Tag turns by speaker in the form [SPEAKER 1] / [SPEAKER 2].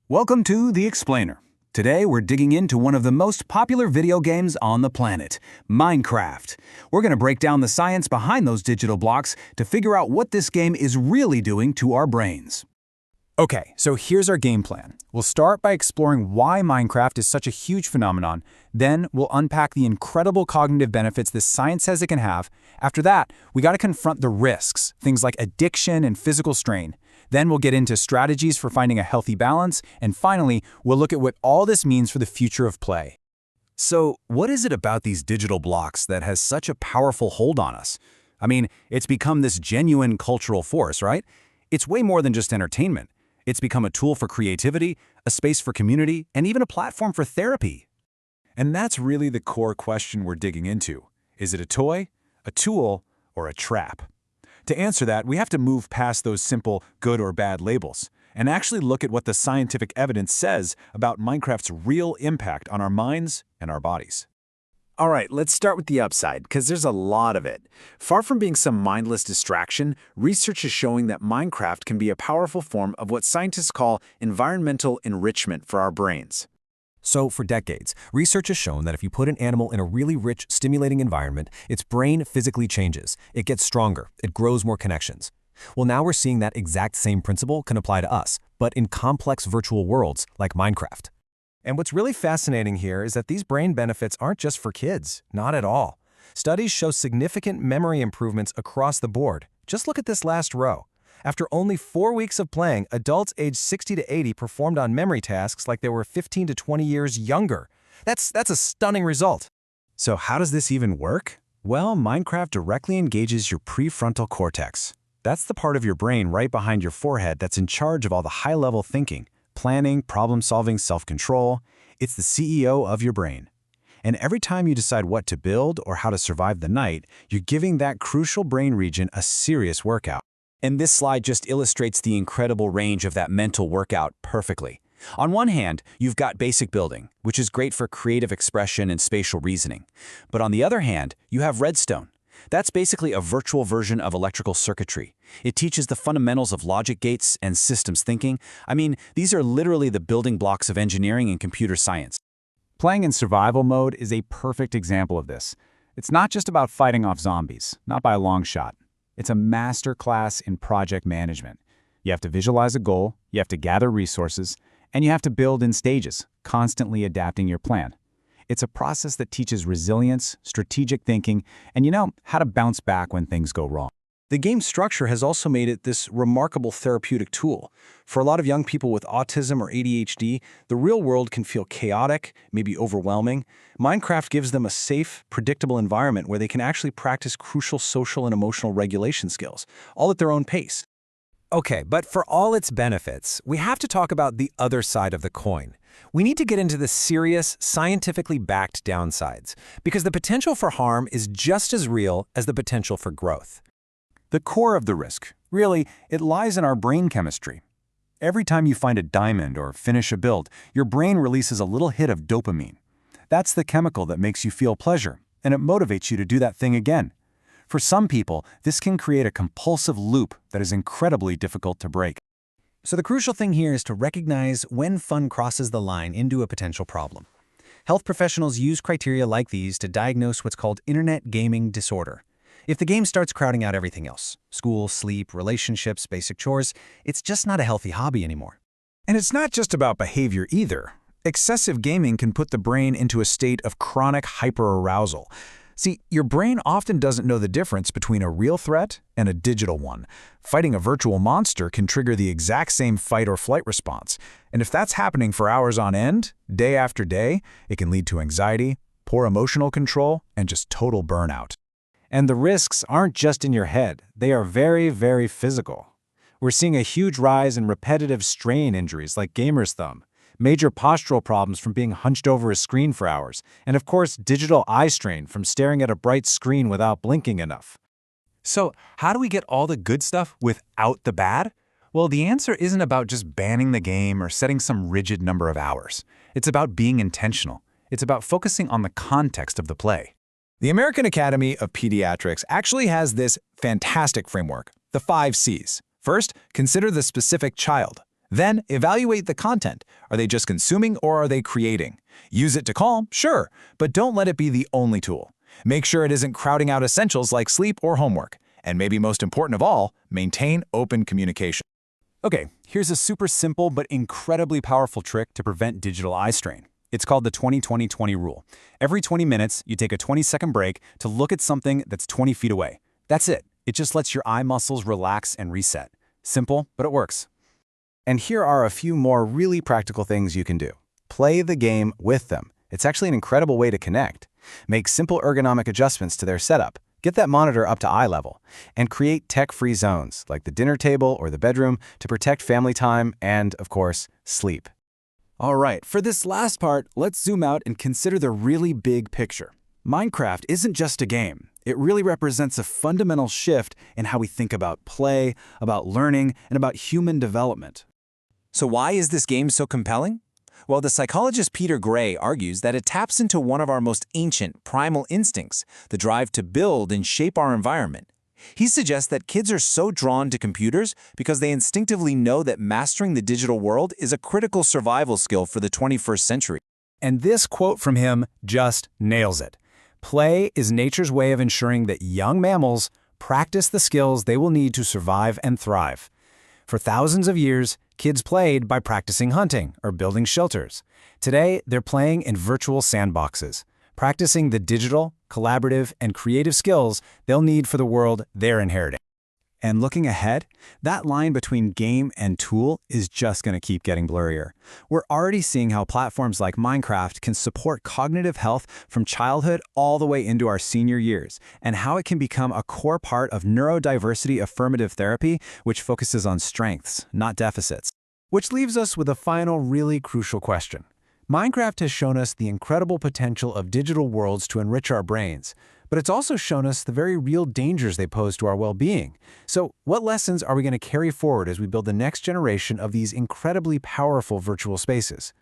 [SPEAKER 1] Welcome to The Explainer. Today we're digging into one of the most popular video games on the planet, Minecraft. We're going to break down the science behind those digital blocks to figure out what this game is really doing to our brains.
[SPEAKER 2] Okay, so here's our game plan. We'll start by exploring why Minecraft is such a huge phenomenon. Then we'll unpack the incredible cognitive benefits this science says it can have. After that, we got to confront the risks, things like addiction and physical strain. Then we'll get into strategies for finding a healthy balance, and finally, we'll look at what all this means for the future of play.
[SPEAKER 1] So, what is it about these digital blocks that has such a powerful hold on us? I mean, it's become this genuine cultural force, right? It's way more than just entertainment. It's become a tool for creativity, a space for community, and even a platform for therapy.
[SPEAKER 2] And that's really the core question we're digging into. Is it a toy, a tool, or a trap? To answer that, we have to move past those simple good or bad labels and actually look at what the scientific evidence says about Minecraft's real impact on our minds and our bodies.
[SPEAKER 3] All right, let's start with the upside, because there's a lot of it. Far from being some mindless distraction, research is showing that Minecraft can be a powerful form of what scientists call environmental enrichment for our brains.
[SPEAKER 4] So, for decades, research has shown that if you put an animal in a really rich, stimulating environment, its brain physically changes. It gets stronger. It grows more connections. Well, now we're seeing that exact same principle can apply to us, but in complex virtual worlds like Minecraft. And what's really fascinating here is that these brain benefits aren't just for kids. Not at all. Studies show significant memory improvements across the board. Just look at this last row. After only 4 weeks of playing, adults aged 60 to 80 performed on memory tasks like they were 15 to 20 years younger. That's a stunning result.
[SPEAKER 2] So how does this even work? Well, Minecraft directly engages your prefrontal cortex. That's the part of your brain right behind your forehead that's in charge of all the high-level thinking, planning, problem-solving, self-control. It's the CEO of your brain. And every time you decide what to build or how to survive the night, you're giving that crucial brain region a serious workout.
[SPEAKER 1] And this slide just illustrates the incredible range of that mental workout perfectly. On one hand, you've got basic building, which is great for creative expression and spatial reasoning. But on the other hand, you have redstone. That's basically a virtual version of electrical circuitry. It teaches the fundamentals of logic gates and systems thinking. I mean, these are literally the building blocks of engineering and computer science.
[SPEAKER 2] Playing in survival mode is a perfect example of this. It's not just about fighting off zombies, not by a long shot. It's a master class in project management. You have to visualize a goal, you have to gather resources, and you have to build in stages, constantly adapting your plan. It's a process that teaches resilience, strategic thinking, and how to bounce back when things go wrong.
[SPEAKER 4] The game's structure has also made it this remarkable therapeutic tool. For a lot of young people with autism or ADHD, the real world can feel chaotic, maybe overwhelming. Minecraft gives them a safe, predictable environment where they can actually practice crucial social and emotional regulation skills, all at their own pace. Okay, but for all its benefits, we have to talk about the other side of the coin. We need to get into the serious, scientifically backed downsides, because the potential for harm is just as real as the potential for growth.
[SPEAKER 2] The core of the risk, really, it lies in our brain chemistry. Every time you find a diamond or finish a build, your brain releases a little hit of dopamine. That's the chemical that makes you feel pleasure, and it motivates you to do that thing again. For some people, this can create a compulsive loop that is incredibly difficult to break.
[SPEAKER 4] So the crucial thing here is to recognize when fun crosses the line into a potential problem. Health professionals use criteria like these to diagnose what's called internet gaming disorder. If the game starts crowding out everything else, school, sleep, relationships, basic chores, it's just not a healthy hobby anymore.
[SPEAKER 2] And it's not just about behavior either. Excessive gaming can put the brain into a state of chronic hyperarousal. See, your brain often doesn't know the difference between a real threat and a digital one. Fighting a virtual monster can trigger the exact same fight or flight response. And if that's happening for hours on end, day after day, it can lead to anxiety, poor emotional control, and just total burnout. And the risks aren't just in your head. They are very, very physical. We're seeing a huge rise in repetitive strain injuries like gamer's thumb, major postural problems from being hunched over a screen for hours, and of course, digital eye strain from staring at a bright screen without blinking enough.
[SPEAKER 5] So, how do we get all the good stuff without the bad? Well, the answer isn't about just banning the game or setting some rigid number of hours. It's about being intentional. It's about focusing on the context of the play.
[SPEAKER 2] The American Academy of Pediatrics actually has this fantastic framework, the 5 C's. First, consider the specific child. Then, evaluate the content. Are they just consuming or are they creating? Use it to calm, sure, but don't let it be the only tool. Make sure it isn't crowding out essentials like sleep or homework. And maybe most important of all, maintain open communication.
[SPEAKER 1] Okay, here's a super simple but incredibly powerful trick to prevent digital eye strain. It's called the 20-20-20 rule. Every 20 minutes, you take a 20-second break to look at something that's 20 feet away. That's it. It just lets your eye muscles relax and reset. Simple, but it works.
[SPEAKER 2] And here are a few more really practical things you can do. Play the game with them. It's actually an incredible way to connect. Make simple ergonomic adjustments to their setup. Get that monitor up to eye level. And create tech-free zones, like the dinner table or the bedroom, to protect family time and, of course, sleep.
[SPEAKER 1] All right, for this last part, let's zoom out and consider the really big picture. Minecraft isn't just a game. It really represents a fundamental shift in how we think about play, about learning, and about human development. So why is this game so compelling? Well, the psychologist Peter Gray argues that it taps into one of our most ancient, primal instincts, the drive to build and shape our environment. He suggests that kids are so drawn to computers because they instinctively know that mastering the digital world is a critical survival skill for the 21st century.
[SPEAKER 2] And this quote from him just nails it. Play is nature's way of ensuring that young mammals practice the skills they will need to survive and thrive. For thousands of years, kids played by practicing hunting or building shelters. Today, they're playing in virtual sandboxes, practicing the digital, collaborative, and creative skills they'll need for the world they're inheriting. And looking ahead, that line between game and tool is just going to keep getting blurrier. We're already seeing how platforms like Minecraft can support cognitive health from childhood all the way into our senior years, and how it can become a core part of neurodiversity affirmative therapy, which focuses on strengths, not deficits. Which leaves us with a final really crucial question. Minecraft has shown us the incredible potential of digital worlds to enrich our brains, but it's also shown us the very real dangers they pose to our well-being. So, what lessons are we going to carry forward as we build the next generation of these incredibly powerful virtual spaces?